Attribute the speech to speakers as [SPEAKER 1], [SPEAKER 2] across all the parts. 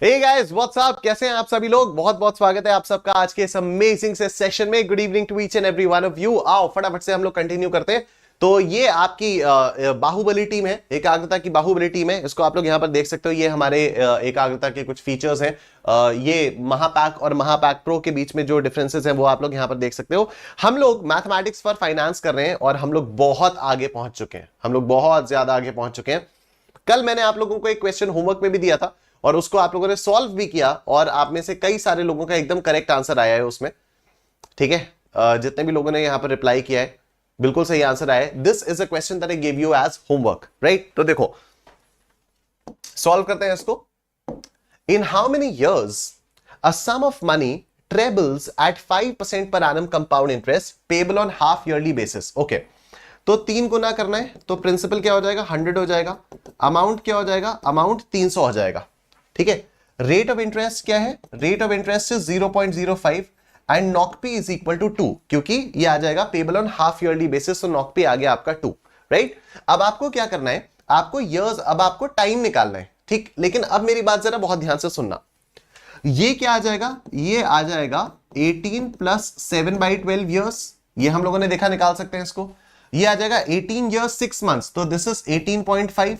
[SPEAKER 1] Hey guys what's up, कैसे हैं आप सभी लोग। बहुत बहुत स्वागत है आप सबका आज के इस अमेजिंग से सेशन में। Good evening to each and every one of you. आओ फटाफट से हम लोग कंटिन्यू करते हैं। तो ये आपकी बाहुबली टीम है, एकाग्रता की बाहुबली टीम है। इसको आप लोग यहां पर देख सकते हो। ये हमारे एकाग्रता के कुछ फीचर्स हैं। ये महापैक और महापैक प्रो के बीच में जो डिफरेंसेस हैं वो आप लोग यहां पर देख सकते हो। हम लोग मैथमेटिक्स फॉर फाइनेंस कर रहे हैं और हम लोग बहुत आगे पहुंच चुके हैं। हम लोग बहुत ज्यादा आगे पहुंच चुके हैं। कल मैंने आप लोगों को एक क्वेश्चन होमवर्क में भी दिया था और उसको आप लोगों ने सॉल्व भी किया और आप में से कई सारे लोगों का एकदम करेक्ट आंसर आया है उसमें। ठीक है, जितने भी लोगों ने यहां पर रिप्लाई किया है बिल्कुल सही आंसर आया है। This is a question that I give you as homework, right. तो देखो सॉल्व करते हैं इसको। In how many years a sum of money trebles at 5% per annum compound interest payable on half yearly basis. Okay, तो 3 गुना करना है तो principal क्या हो जाएगा 100 हो जाएगा। अमाउंट क्या हो जाएगा, अमाउंट 300 हो जाएगा। ठीक है, रेट ऑफ इंटरेस्ट क्या है, rate of interest is 0.05 and नॉक पी इज इक्वल टू 2, क्योंकि ये आ जाएगा payable on half yearly basis, तो नॉक पी आ गया आपका 2, राइट। अब आपको क्या करना है, आपको ईयर्स, अब आपको टाइम निकालना है, ठीक। लेकिन अब मेरी बात जरा बहुत ध्यान से सुनना। ये क्या आ जाएगा, ये आ जाएगा 18 प्लस 7/12 ईयर्स। ये हम लोगों ने देखा, निकाल सकते हैं इसको। ये आ जाएगा 18 years 6 months, तो दिस इज 18.5,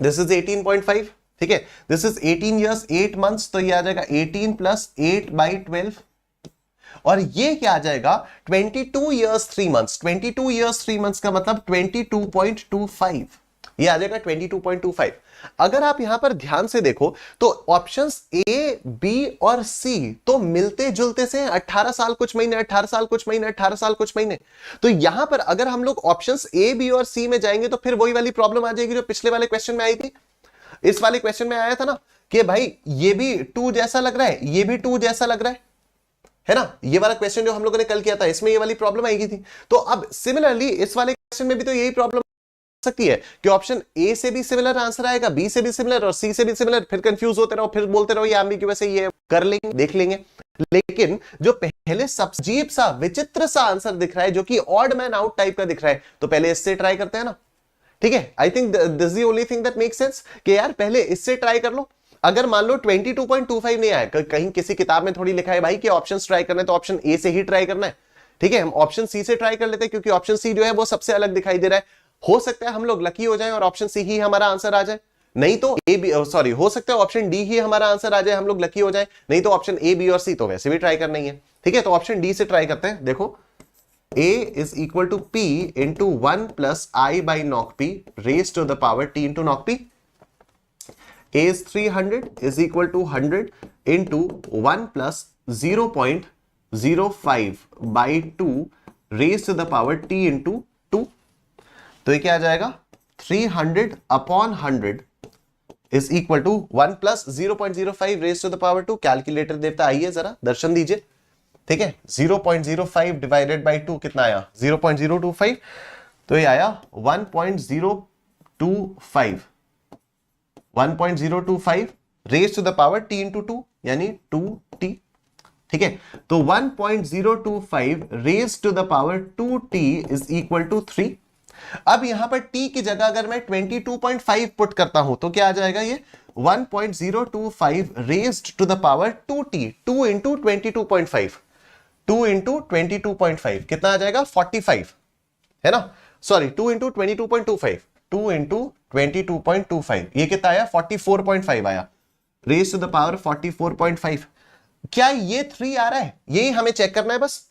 [SPEAKER 1] दिस इज 18.5। ठीक है, दिस इज 18 years 8 months, तो ये आ जाएगा 18 प्लस 8/12। और ये क्या आ जाएगा 22 years 3 months। 22 years 3 months का मतलब 22.25, ये आ जाएगा 22.25। अगर आप यहां पर ध्यान से देखो तो ऑप्शंस ए, बी और सी तो मिलते जुलते से 18 साल कुछ महीने, 18 साल कुछ महीने, 18 साल कुछ महीने। तो यहां पर अगर हम लोग ऑप्शंस ए, बी और सी में जाएंगे तो फिर वही वाली प्रॉब्लम आ जाएगी जो पिछले वाले क्वेश्चन में आई थी। इस वाले क्वेश्चन में आया था ना कि भाई ये भी 2 जैसा लग रहा है, ये भी 2 जैसा लग रहा है ना। ये वाला क्वेश्चन जो हम लोगों ने कल किया था इसमें ये वाली प्रॉब्लम आएगी थी। तो अब सिमिलरली इस वाले क्वेश्चन में भी तो यही प्रॉब्लम सकती है कि ऑप्शन ए से भी सिमिलर आंसर आएगा, बी से भी सिमिलर और सी से भी सिमिलर। फिर कंफ्यूज होते रहो, फिर बोलते रहो ये एम्बिग्युअस है, ये कर लेंगे, देख लेंगे। लेकिन जो पहले सबसे अजीब सा विचित्र सा आंसर दिख रहा है जो कि ऑड मैन आउट टाइप का दिख रहा है, तो पहले इससे ट्राई करते हैं ना। ठीक है, I think this is the only thing that makes sense कि यार पहले इससे ट्राई कर लो। अगर मान लो 22.25 नहीं आया, कहीं किसी किताब में थोड़ी लिखा है भाई कि ऑप्शन ट्राई करना है तो ऑप्शन ए से ही ट्राई करना है। ठीक है, हम ऑप्शन सी से ट्राई कर लेते हैं क्योंकि ऑप्शन सी जो है वो सबसे अलग दिखाई दे रहा है। हो सकता है हम लोग लकी हो जाएं और ऑप्शन सी ही हमारा आंसर आ जाए, नहीं तो ए बी, सॉरी, हो सकता है ऑप्शन डी ही हमारा आंसर आ जाए, हम लोग लकी हो जाए, नहीं तो ऑप्शन ए, बी और सी तो वैसे भी ट्राई करना ही है। ठीक है, तो ऑप्शन डी से ट्राई करते हैं। देखो a is equal to p into 1 plus I by knock p raised to the power t into knock p. A is 300 is equal to 100 into 1 plus 0.05 by 2 raised to the power t into 2. तो ये क्या आ जाएगा 300 upon 100 is equal to 1 plus 0.05 raised to the power 2। Calculator देवता आइए जरा दर्शन दीजिए। ठीक है, 0.05 डिवाइडेड बाय 2 कितना आया 0.025, तो ये आया 1.025 raise to the power t into 2 यानी 2t। ठीक है, तो 1.025 raise to the power 2t is equal to 3। अब यहां पर t की जगह अगर मैं 22.5 पुट करता हूं तो क्या आ जाएगा ये 1.025 raised to the power 2t, 2 into 22.5, 2 into 22.5 कितना आ जाएगा 45, है ना। सॉरी 2 इंटू 22.25, 2 इंटू 22.25 ये कितना आया 44.5 आया, रेज टू द पावर 44.5। क्या ये 3 आ रहा है, यही हमें चेक करना है बस।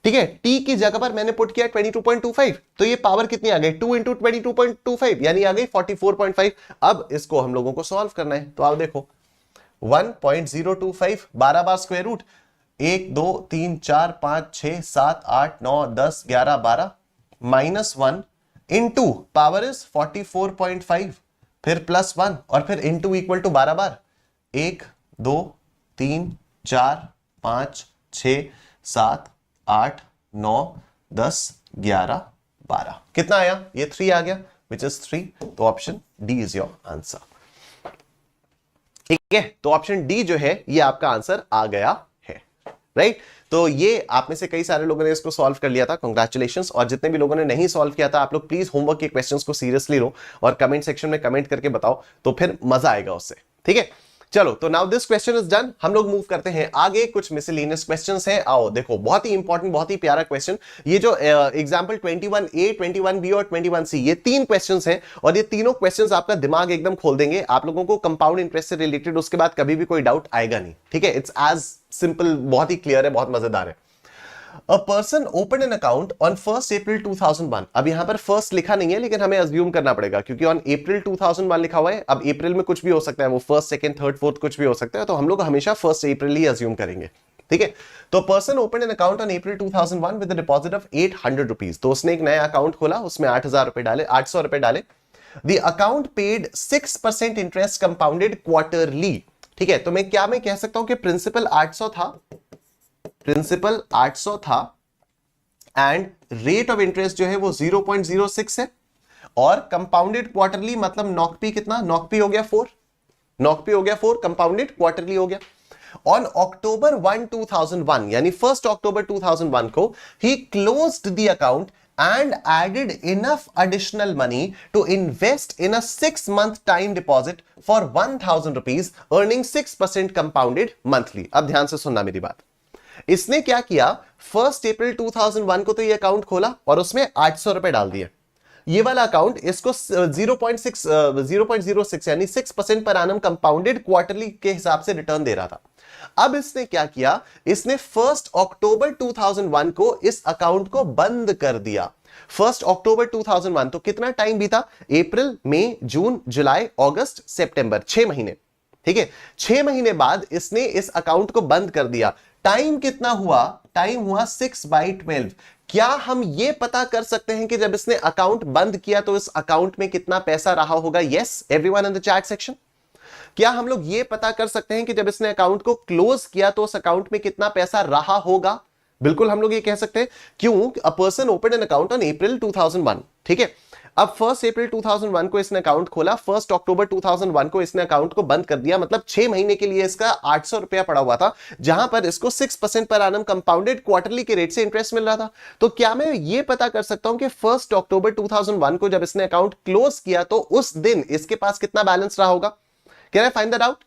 [SPEAKER 1] ठीक है, t की जगह पर मैंने पुट किया 22.25, तो ये पावर कितनी आ गई 2 इंटू 22.25 यानी आ गई 44.5। अब इसको हम लोगों को सॉल्व करना है, तो आप देखो 1.025 12 bar square root 1 2 3 4 5 6 7 8 9 10 11 12 -1 into power is 44.5 फिर +1 और फिर इंटू इक्वल टू 12 बार 1 2 3 4 5 6 7 8 9 10 11 12 कितना आया ये 3 आ गया विच इज 3। तो option D is your answer. ठीक है, तो ऑप्शन डी जो है ये आपका आंसर आ गया है, राइट। तो ये आप में से कई सारे लोगों ने इसको सॉल्व कर लिया था, कांग्रेचुलेशंस। और जितने भी लोगों ने नहीं सॉल्व किया था आप लोग प्लीज होमवर्क के क्वेश्चंस को सीरियसली लो और कमेंट सेक्शन में कमेंट करके बताओ, तो फिर मजा आएगा उससे। ठीक है, चलो, तो now this question is done. हम लोग मूव करते हैं आगे, कुछ मिसलेनियस क्वेश्चंस हैं। आओ देखो, बहुत ही इंपॉर्टेंट, बहुत ही प्यारा क्वेश्चन। ये जो एग्जांपल 21A, 21B और 21C, ये 3 क्वेश्चंस हैं और ये तीनों क्वेश्चंस आपका दिमाग एकदम खोल देंगे। आप लोगों को कंपाउंड इंटरेस्ट से रिलेटेड उसके बाद कभी भी कोई डाउट आएगा नहीं, ठीक है। इट्स एज सिंपल, बहुत ही क्लियर है, बहुत मजेदार है। A person opened an account on 1st April 2001। अब यहां पर फर्स्ट लिखा नहीं है, लेकिन हमें अज्यूम करना पड़ेगा क्योंकि ऑन अप्रैल 2001 लिखा हुआ है। अब अप्रैल में कुछ भी हो सकता है, वो फर्स्ट, सेकंड, थर्ड, फोर्थ कुछ भी हो सकता है, तो हम लोग हमेशा 1st अप्रैल ही अज्यूम करेंगे, ठीक है। तो person open an account on April 2001 with deposit of 800 rupees. तो उसने एक नया अकाउंट खोला, उसमें 8,000 रुपए डाले, 800 रुपए डाले। The account paid 6% interest compounded quarterly, ठीक है। तो मैं कह सकता हूं कि प्रिंसिपल 800 था, प्रिंसिपल 800 था एंड रेट ऑफ इंटरेस्ट जो है वो 0.06 है और कंपाउंडेड क्वार्टरली मतलब नॉकपी कितना, नॉकपी हो गया 4, नॉकपी हो गया 4, कंपाउंडेड क्वार्टरली हो गया। ऑन अक्टूबर 1, 2001 यानी 1 अक्टूबर 2001 को ही closed the account and added enough additional money to invest in a 6-month time deposit for 1,000 rupees earning 6% compounded monthly। अब ध्यान से सुनना मेरी बात। इसने क्या किया, 1 अप्रैल 2001 को तो ये अकाउंट खोला और उसमें 800 रुपए डाल दिए। ये वाला अकाउंट इसको 0.06 यानी 6% पर एनम कंपाउंडेड क्वार्टरली के हिसाब से रिटर्न दे रहा था। अब इसने क्या किया, इसने 1 अक्टूबर 2001 को इस अकाउंट को बंद कर दिया। 1 अक्टूबर 2001, तो कितना टाइम बीता, अप्रैल, मई, जून, जुलाई, अगस्त, सितंबर, 6 महीने, ठीक है। 6 महीने बाद इसने इस अकाउंट को बंद कर दिया। टाइम कितना हुआ, टाइम हुआ 6/12। क्या हम यह पता कर सकते हैं कि जब इसने अकाउंट बंद किया तो इस अकाउंट में कितना पैसा रहा होगा? Yes everyone in the chat section, क्या हम लोग यह पता कर सकते हैं कि जब इसने अकाउंट को क्लोज किया तो उस अकाउंट में कितना पैसा रहा होगा? बिल्कुल हम लोग ये कह सकते हैं। क्यों? A person open an account on April 2001, ठीक है। अब 1 अप्रैल 2001 को इसने अकाउंट खोला, 1 अक्टूबर 2001 को इसने अकाउंट को बंद कर दिया, मतलब 6 महीने के लिए इसका 800 रुपया पड़ा हुआ था, जहां पर इसको 6% पर एनम कंपाउंडेड क्वार्टरली के रेट से इंटरेस्ट मिल रहा था। तो क्या मैं ये पता कर सकता हूं कि 1 अक्टूबर 2001 को जब इसने अकाउंट क्लोज किया तो उस दिन इसके पास कितना बैलेंस रहा होगा? Can I find that out?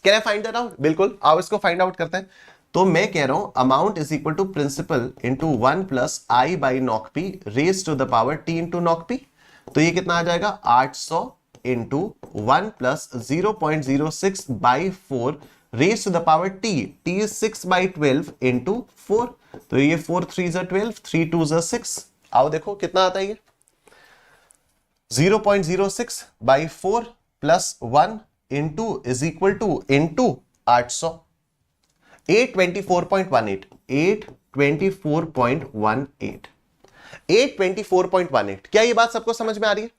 [SPEAKER 1] Can I find that out? बिल्कुल, आओ इसको फाइंड आउट करते हैं। तो मैं कह रहा हूं amount is equal to principal into 1 plus I by नॉक P raise to the power T into नॉक पी। तो ये कितना आ जाएगा, 800 into 1 plus 0.06 by 4 raise to the power T, T is 6/12 into 4। तो ये 4 3 ज़ा 12, 3 2 ज़ा 6। आओ देखो कितना आता है ये, 0.06 by 4 plus 1 into is equal two into 800, 824.18, 824.18, 824.18। क्या ये बात सबको समझ में आ रही है?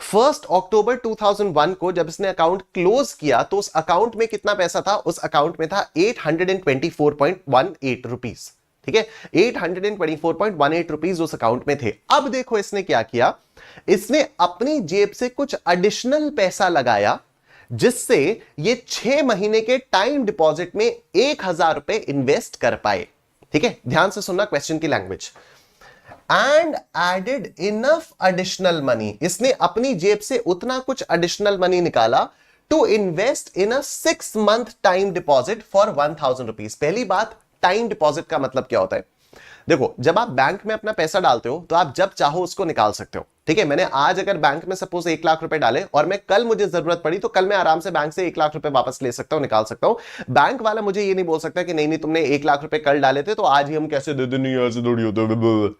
[SPEAKER 1] 1 अक्टूबर 2001 को जब इसने अकाउंट क्लोज किया तो उस अकाउंट में कितना पैसा था? उस अकाउंट में था 824.18 रुपीस, ठीक है। 824.18 रुपीस उस अकाउंट में थे। अब देखो इसने क्या किया, इसने अपनी जेब से कुछ एडिशनल पैसा लगाया जिससे ये 6 महीने के टाइम डिपॉजिट में 1,000 रुपए इन्वेस्ट कर पाए, ठीक है। ध्यान से सुनना क्वेश्चन की language. And added enough additional money, इसने अपनी जेब से उतना कुछ एडिशनल मनी निकाला to invest in a 6 month time deposit for 1,000 rupees. पहली बात, टाइम डिपॉजिट का मतलब क्या होता है? देखो, जब आप बैंक में अपना पैसा डालते हो तो आप जब चाहो उसको निकाल सकते हो, ठीक है। मैंने आज अगर बैंक में सपोज 1 लाख रुपए डाले और मैं कल मुझे जरूरत पड़ी तो कल मैं आराम से बैंक से 1 लाख रुपए वापस ले सकता हूं, निकाल सकता हूं। बैंक वाला मुझे ये नहीं बोल सकता कि नहीं नहीं तुमने 1 लाख रुपए कल डाले थे तो आज ही हम कैसे दे दें, ऐसे थोड़ी होता है।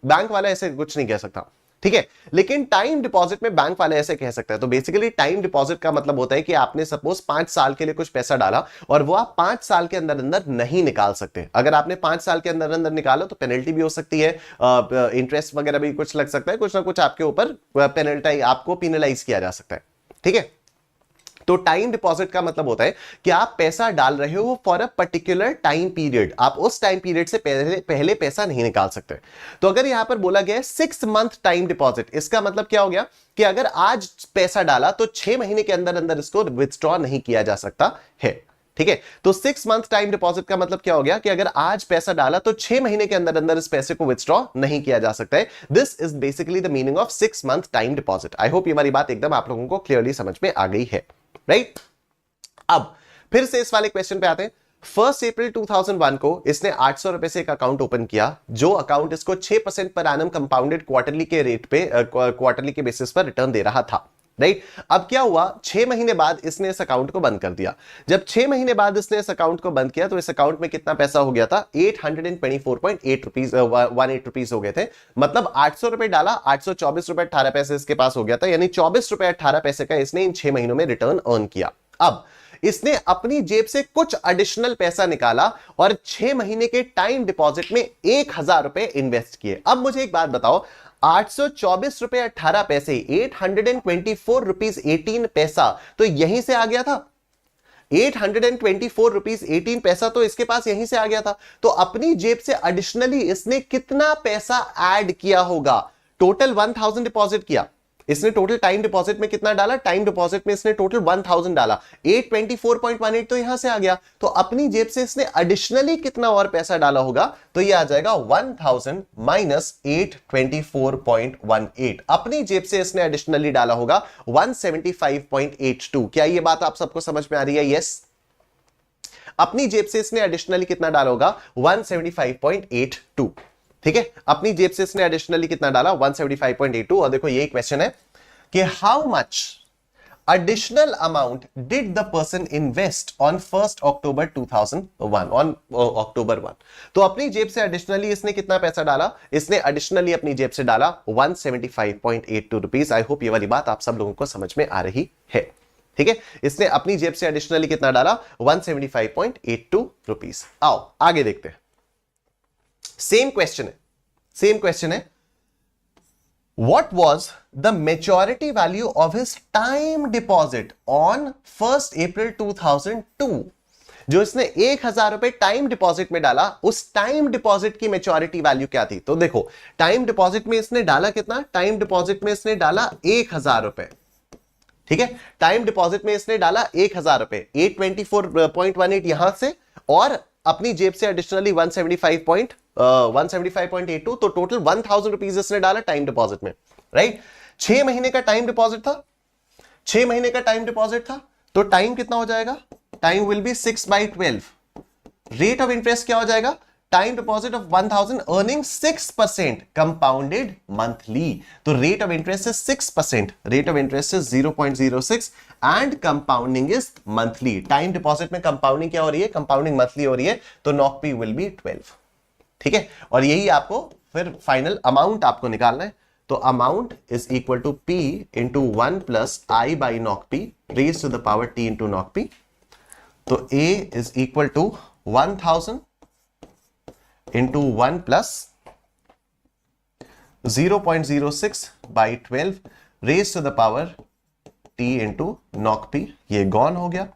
[SPEAKER 1] बैंक वाला ऐसे कुछ नहीं कह सकता, ठीक है। लेकिन टाइम डिपॉजिट में बैंक वाले ऐसे कह सकते हैं। तो बेसिकली टाइम डिपॉजिट का मतलब होता है कि आपने सपोज 5 साल के लिए कुछ पैसा डाला और वो आप 5 साल के अंदर अंदर नहीं निकाल सकते। अगर आपने 5 साल के अंदर अंदर निकाला तो पेनल्टी भी हो सकती है, इंटरेस्ट वगैरह भी कुछ लग सकता है, कुछ ना कुछ आपके ऊपर पेनल्टी, आपको पेनलाइज किया जा सकता है, ठीक है। तो टाइम डिपॉजिट का मतलब होता है कि आप पैसा डाल रहे हो for a particular time period, आप उस टाइम पीरियड से पहले पैसा नहीं निकाल सकते। तो अगर यहां पर बोला गया है 6 मंथ टाइम डिपॉजिट, इसका मतलब क्या हो गया कि अगर आज पैसा डाला तो 6 महीने के अंदर अंदर इसको विथड्रॉ नहीं किया जा सकता है, ठीक है। तो 6 मंथ टाइम डिपॉजिट का मतलब क्या हो गया कि अगर आज पैसा डाला तो 6 महीने के अंदर अंदर इस पैसे को विथड्रॉ नहीं किया जा सकता है। This is basically the meaning of 6 month time deposit. I hope ये वाली बात एकदम आप लोगों को क्लियरली समझ में आ गई है, राइट। अब फिर से इस वाले क्वेश्चन पे आते हैं। 1 अप्रैल 2001 को इसने 800 रुपए से एक अकाउंट ओपन किया, जो अकाउंट इसको 6% पर एनम कंपाउंडेड क्वार्टरली के रेट पे क्वार्टरली के बेसिस पर रिटर्न दे रहा था, राइट। अब क्या हुआ, 6 महीने बाद इसने इस अकाउंट को बंद कर दिया। जब 6 महीने बाद इसने इस अकाउंट को बंद किया तो इस अकाउंट में कितना पैसा हो गया था, 824.8 रुपीज 18 रुपीज हो गए थे। मतलब 800 रुपए डाला, 824 रुपए 18 पैसे इसके पास हो गया था, यानी 24 रुपए 18 पैसे का इसने इन 6 महीनों में रिटर्न अर्न किया। अब इसने अपनी जेब से कुछ एडिशनल पैसा निकाला और 6 महीने के टाइम डिपॉजिट में 1000 रुपए इन्वेस्ट किए। अब मुझे एक बात बताओ, 824 रुपए 18 पैसे, 824 रुपीज 18 पैसा तो यहीं से आ गया था। 824 रुपीज 18 पैसा तो इसके पास यहीं से आ गया था। तो अपनी जेब से एडिशनली इसने कितना पैसा ऐड किया होगा? टोटल 1000 डिपॉजिट किया इसने, टोटल टाइम डिपॉजिट में कितना डाला? टाइम डिपॉजिट में इसने टोटल 1000 डाला, 824.18 तो यहां से आ गया। तो अपनी जेब से इसने एडिशनली कितना और पैसा डाला होगा? तो ये आ जाएगा 1000 माइनस 824.18। अपनी जेब से इसने एडिशनली डाला होगा 175.82। क्या ये बात आप सबको समझ में आ रही है? यस। अपनी जेब से इसने एडिशनली कितना डाला होगा? 175.82। ठीक है, अपनी जेब से इसने एडिशनली कितना डाला? 175.82। और देखो यही क्वेश्चन है कि how much additional amount did the person invest on 1 October 2001, on October 1। तो अपनी जेब से एडिशनली इसने कितना पैसा डाला? इसने एडिशनली अपनी जेब से डाला 175.82 रुपीज। आई होप ये वाली बात आप सब लोगों को समझ में आ रही है। ठीक है, इसने अपनी जेब से एडिशनली कितना डाला? 175.82 रुपीज। आओ आगे देखते हैं। सेम क्वेश्चन है, what was the maturity value of his time deposit on 1 April 2002? जो इसने 1000 रुपए टाइम डिपॉजिट में डाला, उस टाइम डिपॉजिट की मेच्योरिटी वैल्यू क्या थी? तो देखो, टाइम डिपॉजिट में इसने डाला कितना? टाइम डिपॉजिट में इसने डाला 1000 रुपए। ठीक है, टाइम डिपॉजिट में इसने डाला 1000 रुपए, 824.18 यहां से, और अपनी जेब से एडिशनली 175.82, तो टोटल 1000 रुपीज इसने डाला टाइम डिपॉजिट में, राइट। 6 महीने का टाइम डिपॉजिट था, 6 महीने का टाइम डिपॉजिट था, तो टाइम कितना हो जाएगा? Time will be 6/12। Rate of interest क्या हो जाएगा? Time deposit of 1000 earning 6% compounded monthly. तो rate of interest is 6%, rate of interest is 0.06 and compounding is monthly. Time deposit में कंपाउंडिंग क्या हो रही है? कंपाउंडिंग मंथली हो रही है, तो नॉक पी विल बी 12। ठीक है, और यही आपको फिर फाइनल अमाउंट आपको निकालना है। तो amount is equal to P into 1 plus I by नॉक P raise to the power T into नॉक P। तो A is equal to 1000 into 1 plus 0.06 by 12 raise to the power T into नॉक P। ये gone हो गया।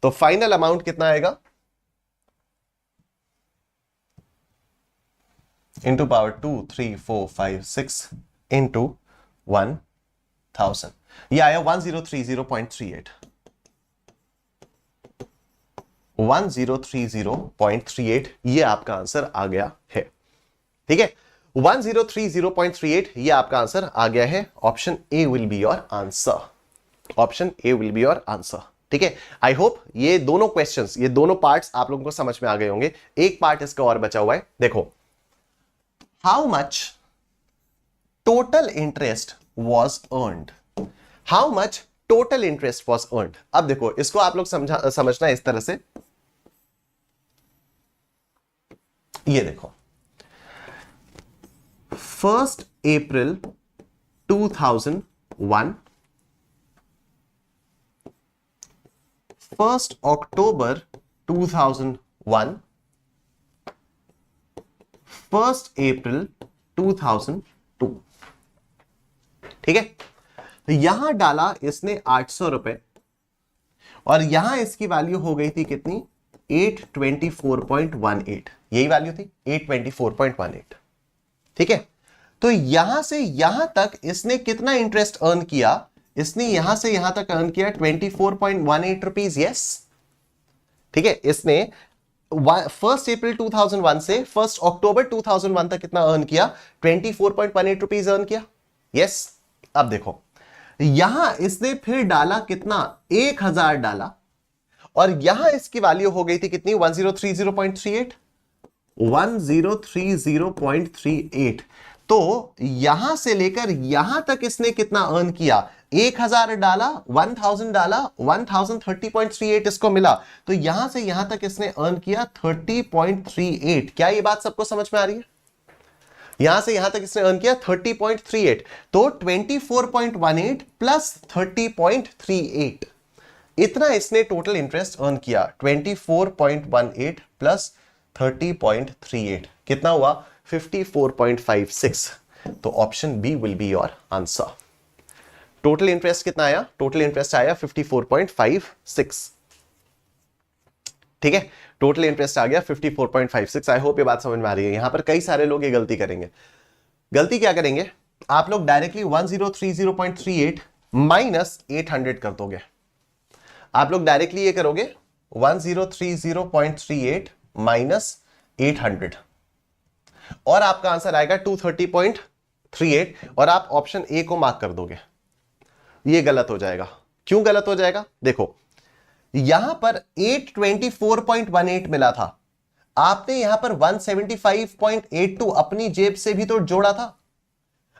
[SPEAKER 1] तो final amount कितना आएगा? Into power 2, 3, 4, 5, 6 into 1000। यह आया 1030.38, 1030.38। ये आपका आंसर आ गया है। ठीक है, 1030.38 ये आपका आंसर आ गया है। Option A will be your answer, option A will be your answer. ठीक है, आई होप ये दोनों क्वेश्चंस, ये दोनों पार्ट्स आप लोगों को समझ में आ गए होंगे। एक पार्ट इसका और बचा हुआ है, देखो। How much total interest was earned? How much total interest was earned? अब देखो, इसको आप लोग समझना इस तरह से। ये देखो, 1 अप्रैल 2001, 1 अक्टूबर 2001, 1 अप्रैल 2002। ठीक है, तो यहां डाला इसने 800 रुपए, और यहां इसकी वैल्यू हो गई थी कितनी? 824.18। यही वैल्यू थी 824.18। ठीक है, तो यहां से यहां तक इसने कितना इंटरेस्ट अर्न किया? इसने यहां से यहां तक अर्न किया 24.18 रुपीज। यस, ठीक है, इसने 1 अप्रैल 2001 से 1 अक्टूबर 2001 तक कितना अर्न किया? 24.18 रुपीज अर्न किया। यस, अब देखो, यहां इसने फिर डाला कितना, 1000 डाला, और यहां इसकी वैल्यू हो गई थी कितनी, 1030.38, 1030.38। तो यहां से लेकर यहां तक इसने कितना अर्न किया, 1000 डाला, 1000 डाला, 1030.38 इसको मिला, तो यहां से यहां तक इसने अर्न किया 30.38। क्या ये बात सबको समझ में आ रही है? यहां से यहां तक इसने अर्न किया 30.38, तो 24.18 प्लस 30.38, इतना इसने टोटल इंटरेस्ट अर्न किया। 24.18 प्लस 30.38 कितना हुआ, 54.56। तो option B will be your answer. Total interest कितना आया, टोटल इंटरेस्ट आया 54.56। ठीक है, टोटल इंटरेस्ट आ गया 54.56। आई होप ये बात समझ में आ रही है। यहां पर कई सारे लोग ये गलती करेंगे। गलती क्या करेंगे, आप लोग डायरेक्टली 1030.38 माइनस 800 कर दोगे। आप लोग डायरेक्टली ये करोगे 1030.38 माइनस 800, और आपका आंसर आएगा 230.38, और आप ऑप्शन ए को मार्क कर दोगे। ये गलत हो जाएगा। क्यों गलत हो जाएगा, देखो यहां पर 824.18 मिला था, आपने यहां पर 175.82 अपनी जेब से भी तो जोड़ा था।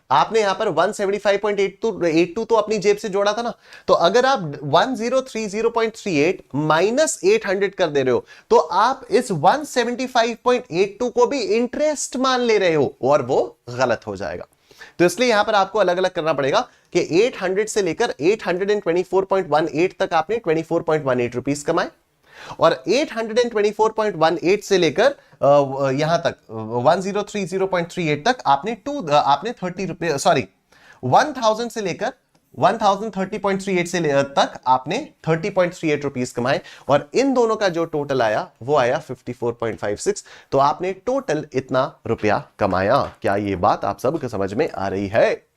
[SPEAKER 1] आपने यहां पर 175.82 तो अपनी जेब से जोड़ा था ना। तो अगर आप 1030.38 माइनस 800 कर दे रहे हो, तो आप इस 175.82 को भी इंटरेस्ट मान ले रहे हो, और वो गलत हो जाएगा। तो इसलिए यहां पर आपको अलग अलग करना पड़ेगा कि 800 से लेकर 824.18 तक आपने 24.18 रुपीस कमाए, और 824.18 से लेकर यहां तक 1030.38 तक आपने 30 रुपए, सॉरी 1000 से लेकर 1030.38 से तक आपने 30.38 रुपीस कमाए, और इन दोनों का जो टोटल आया वो आया 54.56। तो आपने टोटल इतना रुपया कमाया। क्या ये बात आप सबको समझ में आ रही है?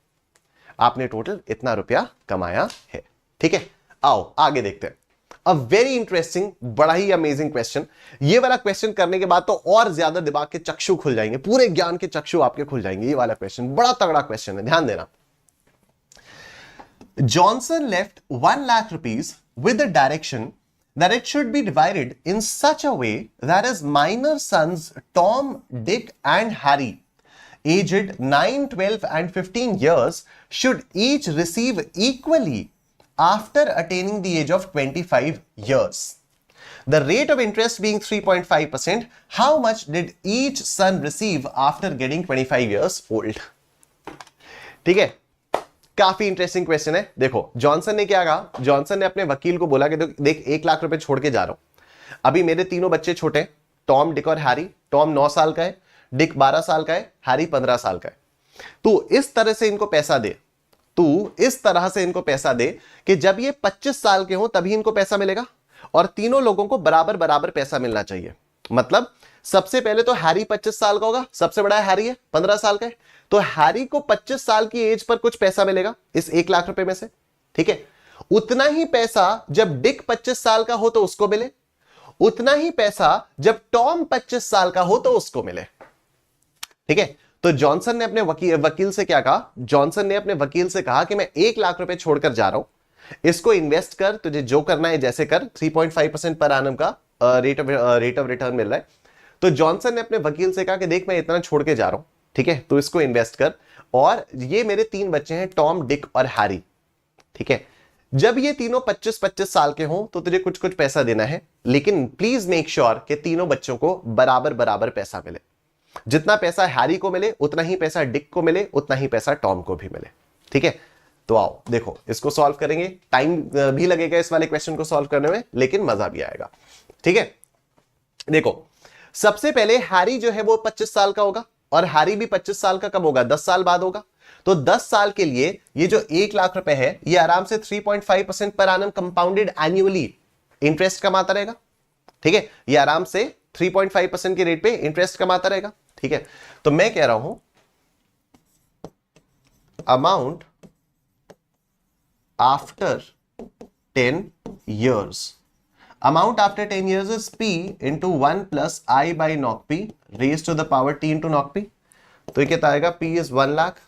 [SPEAKER 1] आपने टोटल इतना रुपया कमाया है। ठीक है, आओ आगे देखते हैं। अ वेरी इंटरेस्टिंग, बड़ा ही अमेजिंग क्वेश्चन। ये वाला क्वेश्चन करने के बाद तो और ज्यादा दिमाग के चक्षु खुल जाएंगे, पूरे ज्ञान के चक्षु आपके खुल जाएंगे। ये वाला क्वेश्चन बड़ा तगड़ा क्वेश्चन है, ध्यान देना। Johnson left 1 lakh rupees with the direction that it should be divided in such a way that his minor sons Tom, Dick and Harry, aged 9, 12 and 15 years, should each receive equally after attaining the age of 25 years. The rate of interest being 3.5%, how much did each son receive after getting 25 years old? ठीक है, काफी interesting question है। देखो Johnson ने क्या कहा, Johnson ने अपने वकील को बोला कि देख 1 लाख रुपए छोड़ के जा रहा हूं। अभी मेरे तीनों बच्चे छोटे हैं, टॉम, डिक और हैरी। टॉम 9 साल का है, डिक 12 साल का है, हैरी 15 साल का है। तू इस तरह से इनको पैसा दे, तू इस तरह से इनको पैसा दे कि जब ये 25 साल के हो तभी इनको पैसा मिलेगा, और तीनों लोगों को बराबर बराबर पैसा मिलना चाहिए। मतलब सबसे पहले तो हैरी 25 साल का होगा, सबसे बड़ा हैरी है, 15 साल का है, तो हैरी को 25 साल की एज पर कुछ पैसा मिलेगा इस 1 लाख रुपए में से। ठीक है, उतना ही पैसा जब डिक 25 साल का हो तो उसको मिले, उतना ही पैसा जब टॉम 25 साल का हो तो उसको मिले। ठीक है, तो जॉनसन ने अपने वकील से क्या कहा, जॉनसन ने अपने वकील से कहा कि मैं 1 लाख रुपए छोड़कर जा रहा हूं, इसको इन्वेस्ट कर, तुझे जो करना है जैसे कर। 3.5% पर एनम का रेट ऑफ रिटर्न मिल रहा है। तो जॉनसन ने अपने वकील से कहा कि देख मैं इतना छोड़ के जा रहा हूं, ठीक है, तो इसको इन्वेस्ट कर, और ये मेरे 3 बच्चे हैं, टॉम, डिक और हैरी। ठीक है, जब ये तीनों 25-25 साल के हों तो तुझे कुछ कुछ पैसा देना है, लेकिन प्लीज मेक श्योर कि तीनों बच्चों को बराबर बराबर पैसा मिले। जितना पैसा हैरी को मिले उतना ही पैसा डिक को मिले, उतना ही पैसा टॉम को भी मिले। ठीक है, तो आओ देखो इसको सॉल्व करेंगे। टाइम भी लगेगा इस वाले क्वेश्चन को सॉल्व करने में, लेकिन मजा भी आएगा। ठीक है, देखो सबसे पहले हैरी जो है वो 25 साल का होगा, और हैरी भी 25 साल का कब होगा, 10 साल बाद होगा। तो 10 साल के लिए ये जो 1 लाख रुपए है ये आराम से 3.5% per annum compounded annually interest कमाता रहेगा। ठीक है, ये आराम से 3.5% के रेट पे इंटरेस्ट कमाता रहेगा। ठीक है, तो मैं कह रहा हूं amount after 10 years, amount after 10 years is p into 1 plus I by knock p raised to the power t into knock p। तो ये कितना आएगा, p is 1 lakh,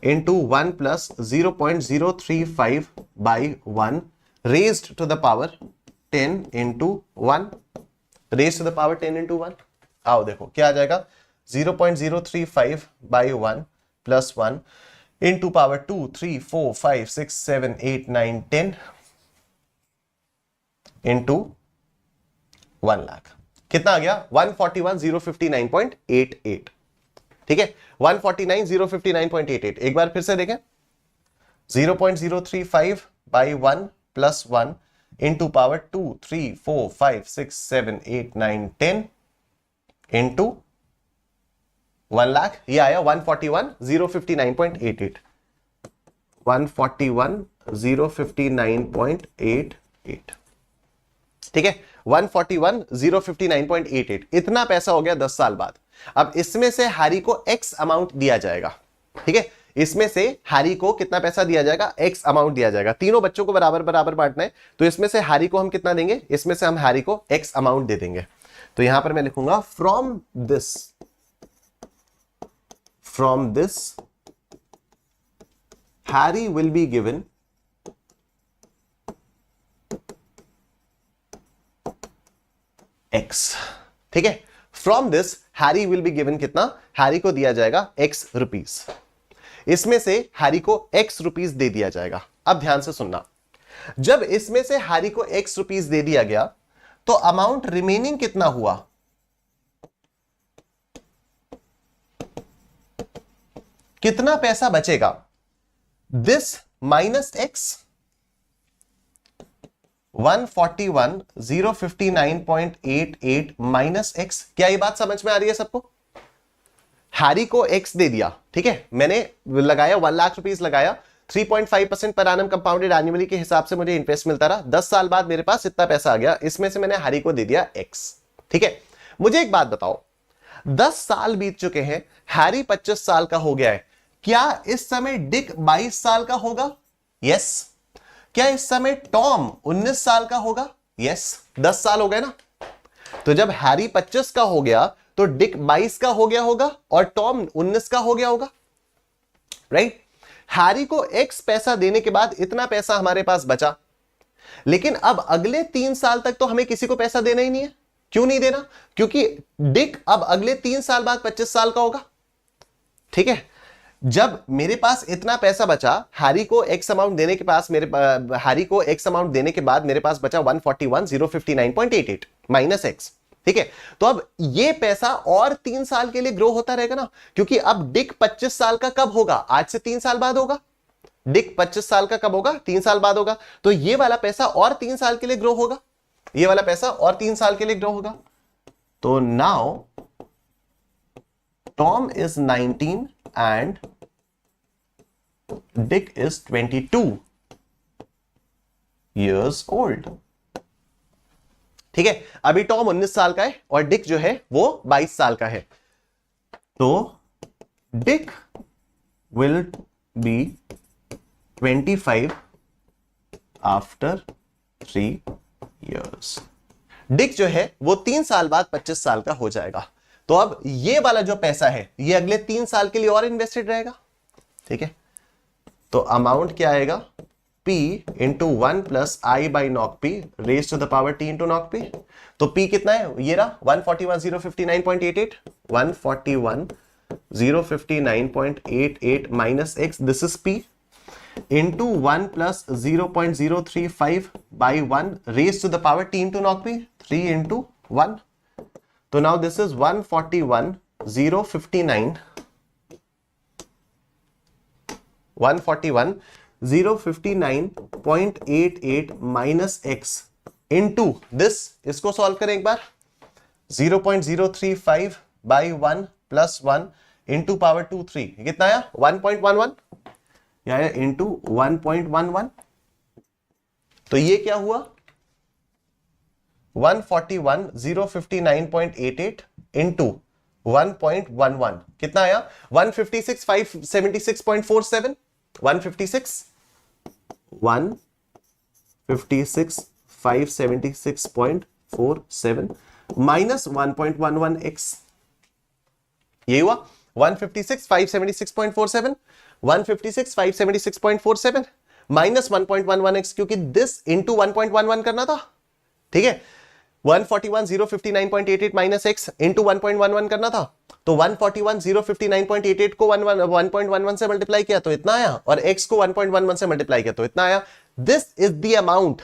[SPEAKER 1] into 1 plus 0.035 by 1 raised to the power 10 into 1 raised to the power 10 into 1। आओ देखो क्या आ जाएगा, 0.035 by 1 plus 1 into power 2 3 4 5 6 7 8 9 10 into 1 lakh. कितना आ गया, 141,059.88। ठीक है, 149,059.88। एक बार फिर से देखें, 0.035 by 1 plus 1 into power 2 3 4 5 6 7 8 9 10 into 1 lakh. ये आया 141,059.88, 141,059.88। ठीक है, 141,059.88 इतना पैसा हो गया 10 साल बाद। अब इसमें से हैरी को एक्स अमाउंट दिया जाएगा। ठीक है, इसमें से हैरी को कितना पैसा दिया जाएगा, एक्स अमाउंट दिया जाएगा। तीनों बच्चों को बराबर बराबर बांटना है, तो इसमें से हैरी को हम कितना देंगे, इसमें से हम हैरी को एक्स अमाउंट दे देंगे। तो यहां पर मैं लिखूंगा from this Harry will be given x. ठीक है, from this Harry will be given कितना, हैरी को दिया जाएगा एक्स रुपीस। इसमें से हैरी को एक्स रुपीस दे दिया जाएगा। अब ध्यान से सुनना, जब इसमें से हैरी को एक्स रुपीस दे दिया गया तो अमाउंट रिमेनिंग कितना हुआ, कितना पैसा बचेगा, this minus x, 141,059.88 minus x. क्या ये बात समझ में आ रही है सबको? हैरी को एक्स दे दिया, ठीक है, मैंने लगाया 1 लाख रुपीस लगाया, 3.5% पर एनम कंपाउंडेड एनुअली के हिसाब से मुझे इंटरेस्ट मिलता रहा। 10 साल बाद मेरे पास इतना पैसा आ गया, इसमें से मैंने हैरी को दे दिया एक्स। ठीक है, मुझे एक बात बताओ, 10 साल बीत चुके हैं, हैरी 25 साल का हो गया है, क्या इस समय डिक 22 साल का होगा? यस। क्या इस समय टॉम 19 साल का होगा? यस। 10 साल हो गए ना, तो जब हैरी 25 का हो गया तो डिक 22 का हो गया होगा और टॉम 19 का हो गया होगा, राइट? हैरी को एक्स पैसा देने के बाद इतना पैसा हमारे पास बचा, लेकिन अब अगले 3 साल तक तो हमें किसी को पैसा देना ही नहीं है। क्यों नहीं देना? क्योंकि डिक अब अगले 3 साल बाद 25 साल का होगा। ठीक है, जब मेरे पास इतना पैसा बचा, हैरी को एक्स अमाउंट देने के पास हैरी को एक्स अमाउंट देने के बाद मेरे पास बचा 141,059.88 माइनस एक्स। ठीक है, तो अब ये पैसा और 3 साल के लिए ग्रो होता रहेगा ना, क्योंकि अब डिक 25 साल का कब होगा? आज से 3 साल बाद होगा। डिक 25 साल का कब होगा? 3 साल बाद होगा। तो ये वाला पैसा और 3 साल के लिए ग्रो होगा, ये वाला पैसा और 3 साल के लिए ग्रो होगा। तो now Tom is 19 and Dick is 22 years old। ठीक है, अभी टॉम 19 साल का है और डिक जो है वो 22 साल का है। तो Dick will be 25 after 3 years। Dick जो है वो 3 साल बाद 25 साल का हो जाएगा। तो अब ये वाला जो पैसा है ये अगले 3 साल के लिए और इन्वेस्टेड रहेगा। ठीक है, तो अमाउंट क्या आएगा, P into 1 plus I by नॉक P raise to the power T into नॉक P। तो P कितना है, ये रहा 141,059.88, 141,059.88 minus x, this is P into 1 plus 0.035 by 1 raise to the power T into नॉक P, 3 इंटू 1। तो now this is 141,059.88 minus x into this, इसको solve करें एक बार, 0.035 बाई 1 प्लस 1 इंटू पावर 2 3, कितना आया 1.11, या इंटू 1.11। तो ये क्या हुआ, 141,059.88 इंटू 1.11 कितना आया, 156,576.47, 156,576.47 माइनस 1.11x, ये हुआ 156,576.47 156,576.47 माइनस 1.11x, क्योंकि दिस इंटू 1.11 करना था, ठीक है। 141,059.88 माइनस x इंटू 1.11 करना था, तो 141,059.88 को 1.11 से मल्टीप्लाई किया तो इतना आया, और x को 1.11 से मल्टीप्लाई किया तो इतना आया। This is the amount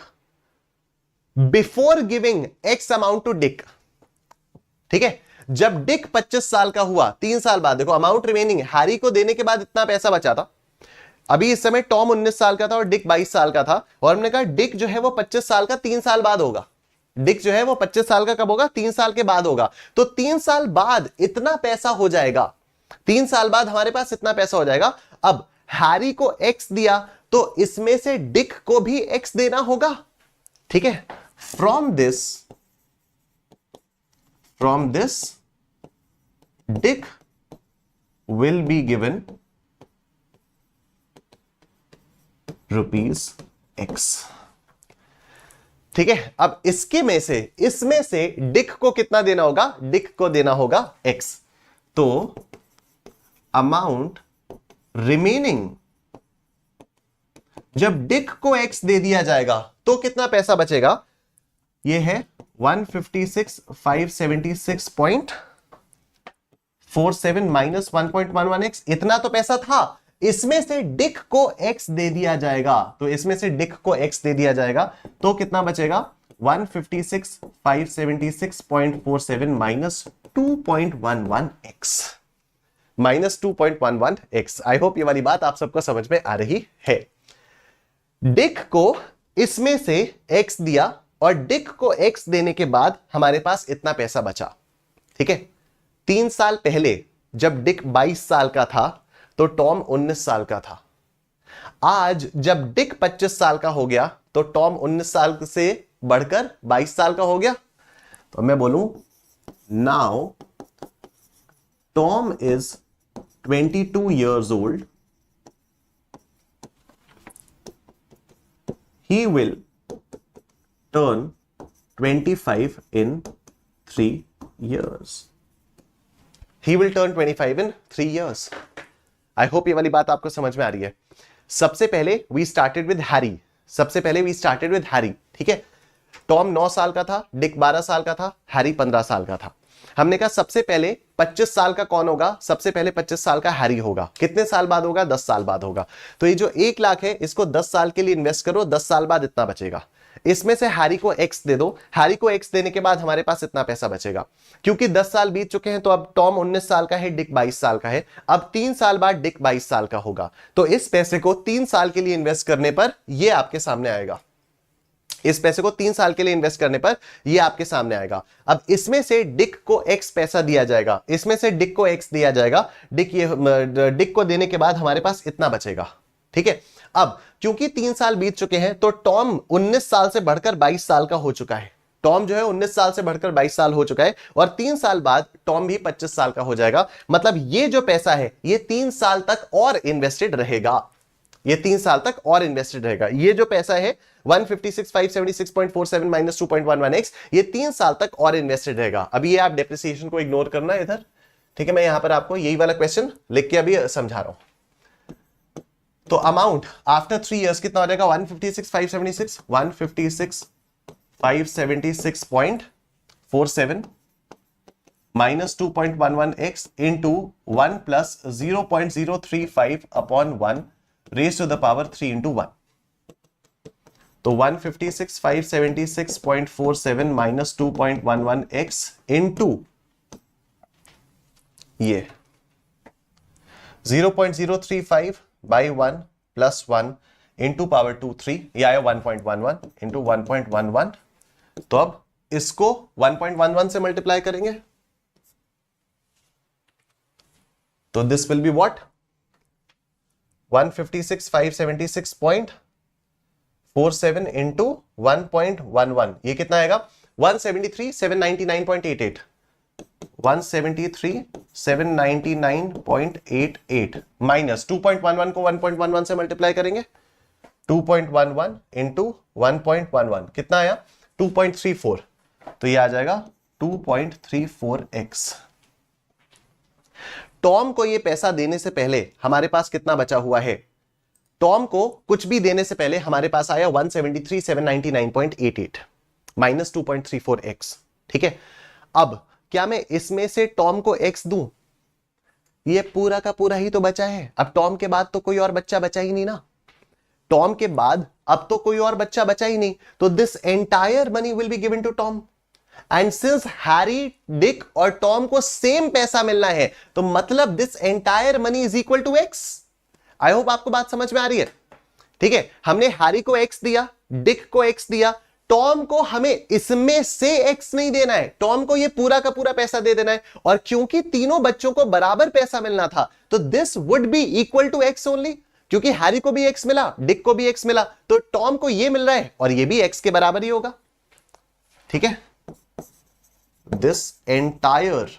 [SPEAKER 1] before giving x amount to Dick, ठीक है। जब डिक 25 साल का हुआ, 3 साल बाद, देखो अमाउंट रिमेनिंग, हैरी को देने के बाद इतना पैसा बचा था। अभी इस समय टॉम 19 साल का था और डिक 22 साल का था, और हमने कहा डिक जो है वो 25 साल का 3 साल बाद होगा। डिक जो है वो 25 साल का कब होगा? 3 साल के बाद होगा। तो 3 साल बाद इतना पैसा हो जाएगा, 3 साल बाद हमारे पास इतना पैसा हो जाएगा। अब हैरी को एक्स दिया तो इसमें से डिक को भी एक्स देना होगा, ठीक है। From this Dick will be given ₹x, ठीक है। अब इसमें से डिक को कितना देना होगा? डिक को देना होगा x। तो अमाउंट रिमेनिंग, जब डिक को x दे दिया जाएगा तो कितना पैसा बचेगा? यह है 156,576.47 माइनस 1.11x, इतना तो पैसा था। इसमें से डिक को x दे दिया जाएगा, तो इसमें से डिक को x दे दिया जाएगा तो कितना बचेगा? 156,576.47 minus 2.11x, minus 2.11x। I hope ये वाली बात आप सबको समझ में आ रही है। डिक को इसमें से x दिया और डिक को x देने के बाद हमारे पास इतना पैसा बचा, ठीक है। 3 साल पहले जब डिक 22 साल का था तो टॉम 19 साल का था। आज जब डिक 25 साल का हो गया तो टॉम 19 साल से बढ़कर 22 साल का हो गया। तो मैं बोलूं now Tom is 22 years old, he will turn 25 in 3 years. He will turn 25 in 3 years. I hope ये वाली बात आपको समझ में आ रही है। सबसे पहले वी स्टार्टेड विद हैरी, ठीक है। टॉम 9 साल का था, डिक 12 साल का था, हैरी 15 साल का था। हमने कहा सबसे पहले 25 साल का कौन होगा? सबसे पहले 25 साल का हैरी होगा। कितने साल बाद होगा? 10 साल बाद होगा। तो ये जो 1 लाख है इसको 10 साल के लिए इन्वेस्ट करो, 10 साल बाद इतना बचेगा। इसमें से हैरी को एक्स दे दो, हैरी को एक्स देने के बाद हमारे पास इतना पैसा बचेगा। क्योंकि 10 साल बीत चुके हैं तो अब टॉम 19 साल का है, डिक 22 साल का है। अब 3 साल बाद डिक 22 साल का होगा, तो इस पैसे को 3 साल के लिए इन्वेस्ट करने पर यह आपके सामने आएगा। इस पैसे को 3 साल के लिए इन्वेस्ट करने पर यह आपके सामने आएगा। अब इसमें से डिक को एक्स पैसा दिया जाएगा, इसमें से डिक को एक्स दिया जाएगा, डिक को देने के बाद हमारे पास इतना बचेगा, ठीक है। अब क्योंकि 3 साल बीत चुके हैं तो टॉम 19 साल से बढ़कर 22 साल का हो चुका है। टॉम जो है 19 साल से बढ़कर 22 साल हो चुका है, और 3 साल बाद टॉम भी 25 साल का हो जाएगा। मतलब ये जो पैसा है ये 3 साल तक और इन्वेस्टेड रहेगा, ये 3 साल तक और इन्वेस्टेड रहेगा। ये जो पैसा है 156,576.47 माइनस 2.11x, ये 3 साल तक और इन्वेस्टेड रहेगा। अभी ये आप डेप्रिसिएशन को इग्नोर करना है इधर, ठीक है। मैं यहां पर आपको यही वाला क्वेश्चन लिख के अभी समझा रहा हूं। तो अमाउंट आफ्टर 3 इयर्स कितना हो जाएगा? 156,576 minus 2.11x into 1 plus 0.035 upon 1 raise to the power 3 into 1। तो 156,576.47 माइनस 2.11x इंटू ये 0.035 बाई 1 प्लस 1 इंटू पावर 2 3, ये आया 1.11 इंटू 1.11। तो अब इसको 1.11 से मल्टीप्लाई करेंगे तो this will be what? 156,576.47 into 1.11, ये कितना आएगा? 173,799.88, 173,799.88 माइनस 2.11 को 1.11 से मल्टीप्लाई करेंगे, 2.11 इंटू 1.11 कितना आया? 2.34। तो ये आ जाएगा 2.34x। टॉम को ये पैसा देने से पहले हमारे पास कितना बचा हुआ है? टॉम को कुछ भी देने से पहले हमारे पास आया 173,799.88 माइनस 2.34x। ठीक है, अब क्या मैं इसमें से टॉम को x दूं? ये पूरा का पूरा ही तो बचा है। अब टॉम के बाद तो कोई और बच्चा बचा ही नहीं ना, टॉम के बाद अब तो कोई और बच्चा बचा ही नहीं, तो this entire money will be given to Tom. And since Harry, Dick और टॉम को सेम पैसा मिलना है, तो मतलब this entire money is equal to x. I hope आपको बात समझ में आ रही है। ठीक है, हमने हैरी को एक्स दिया, डिक को एक्स दिया, टॉम को हमें इसमें से एक्स नहीं देना है, टॉम को ये पूरा का पूरा पैसा दे देना है। और क्योंकि तीनों बच्चों को बराबर पैसा मिलना था, तो this would be equal to x only. क्योंकि हैरी को भी एक्स मिला, डिक को भी एक्स मिला, तो टॉम को ये मिल रहा है और ये भी एक्स के बराबर ही होगा। ठीक है, this entire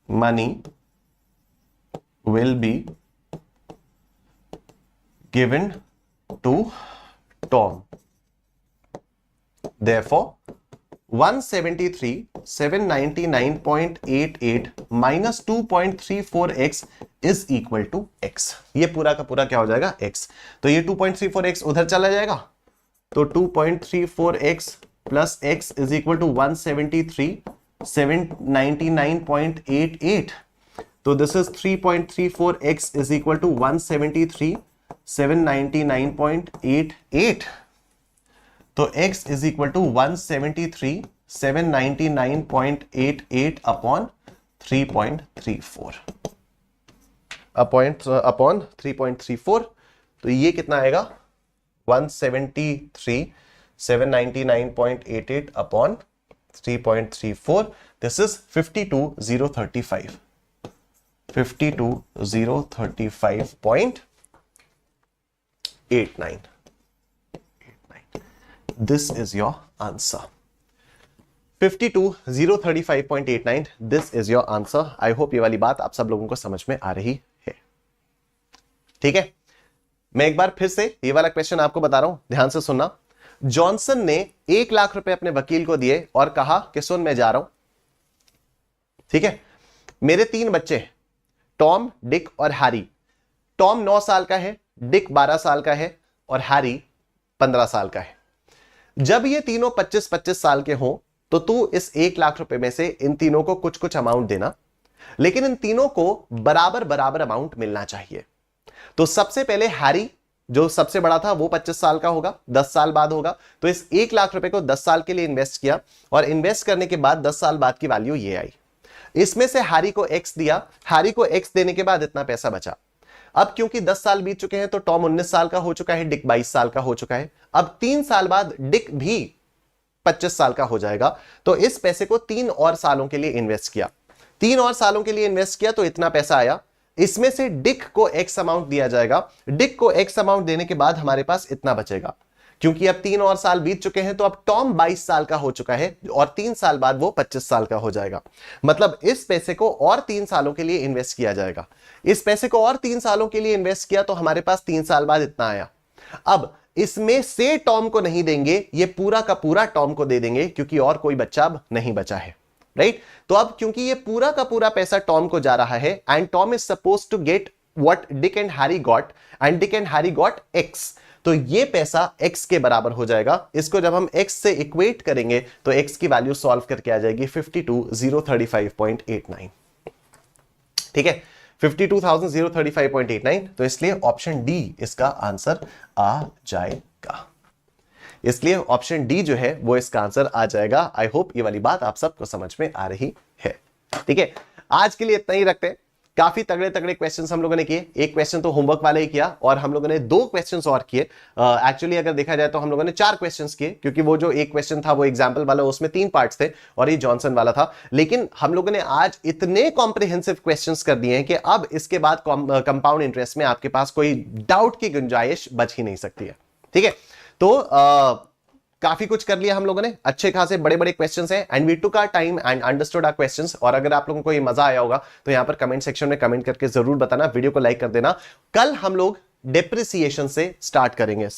[SPEAKER 1] money will be given to Tom. Therefore 173,799.88 minus 2.34x is equal to x। ये पूरा का पूरा क्या हो जाएगा? x। तो ये 2.34x उधर चला जाएगा, तो 2.34x plus x is equal to 173,799.88। तो this is 3.34x is equal to 173,799.88। तो x is equal to 173,799.88 upon 3.34 upon 3.34। तो ये कितना आएगा? 173,799.88 upon 3.34। This is 52,035 52,035.89। This is your answer. 52,035.89 This is your answer. I hope ये वाली बात आप सब लोगों को समझ में आ रही है। ठीक है, मैं एक बार फिर से ये वाला क्वेश्चन आपको बता रहा हूं, ध्यान से सुनना। जॉनसन ने 1 लाख रुपए अपने वकील को दिए और कहा कि सुन, मैं जा रहा हूं, ठीक है, मेरे 3 बच्चे टॉम, डिक और हैरी। टॉम 9 साल का है, डिक 12 साल का है और हैरी 15 साल का है। जब ये तीनों 25-25 साल के हों, तो तू इस 1 लाख रुपए में से इन तीनों को कुछ कुछ अमाउंट देना, लेकिन इन तीनों को बराबर बराबर अमाउंट मिलना चाहिए। तो सबसे पहले हैरी जो सबसे बड़ा था वो 25 साल का होगा, 10 साल बाद होगा, तो इस 1 लाख रुपए को 10 साल के लिए इन्वेस्ट किया और इन्वेस्ट करने के बाद 10 साल बाद की वैल्यू ये आई। इसमें से हैरी को एक्स दिया, हैरी को एक्स देने के बाद इतना पैसा बचा। अब क्योंकि 10 साल बीत चुके हैं, तो टॉम 19 साल का हो चुका है, डिक 22 साल का हो चुका है। अब 3 साल बाद डिक भी 25 साल का हो जाएगा, तो इस पैसे को 3 और सालों के लिए इन्वेस्ट किया। 3 और सालों के लिए इन्वेस्ट किया तो इतना पैसा आया। इसमें से डिक को एक्स अमाउंट दिया जाएगा, डिक को एक्स अमाउंट देने के बाद हमारे पास इतना बचेगा। क्योंकि अब 3 और साल बीत चुके हैं, तो अब टॉम 22 साल का हो चुका है और 3 साल बाद वो 25 साल का हो जाएगा। मतलब इस पैसे को और 3 सालों के लिए इन्वेस्ट किया जाएगा। इस पैसे को और 3 सालों के लिए इन्वेस्ट किया तो हमारे पास 3 साल बाद इतना आया। अब इसमें से टॉम को नहीं देंगे, ये पूरा का पूरा टॉम को दे देंगे, क्योंकि और कोई बच्चा अब नहीं बचा है, राइट। तो अब क्योंकि ये पूरा का पूरा पैसा टॉम को जा रहा है, and Tom is suppose to get what Dick and Harry got, and Dick and Harry got x, तो ये पैसा x के बराबर हो जाएगा। इसको जब हम x से इक्वेट करेंगे तो x की वैल्यू सॉल्व करके आ जाएगी 52,035.89। ठीक है, 52,035.89। तो इसलिए ऑप्शन डी इसका आंसर आ जाएगा। इसलिए ऑप्शन डी जो है वो इसका आंसर आ जाएगा। आई होप ये वाली बात आप सबको समझ में आ रही है। ठीक है, आज के लिए इतना ही रखते हैं। काफी तगड़े तगड़े क्वेश्चंस हम लोगों ने किए। एक क्वेश्चन तो होमवर्क वाले ही किया और हम लोगों ने 2 क्वेश्चंस और किए। एक्चुअली अगर देखा जाए तो हम लोगों ने 4 क्वेश्चंस किए, क्योंकि वो जो एक क्वेश्चन था वो एग्जांपल वाला, उसमें 3 पार्ट्स थे और ये जॉनसन वाला था। लेकिन हम लोगों ने आज इतने कॉम्प्रिहेंसिव क्वेश्चंस कर दिए हैं कि अब इसके बाद कंपाउंड इंटरेस्ट में आपके पास कोई डाउट की गुंजाइश बच ही नहीं सकती है। ठीक है, तो काफी कुछ कर लिया हम लोगों ने, अच्छे खासे बड़े बड़े क्वेश्चंस हैं, and we took our time and understood our questions. और अगर आप लोगों को ये मजा आया होगा तो यहां पर कमेंट सेक्शन में कमेंट करके जरूर बताना, वीडियो को लाइक कर देना। कल हम लोग डेप्रिसिएशन से स्टार्ट करेंगे।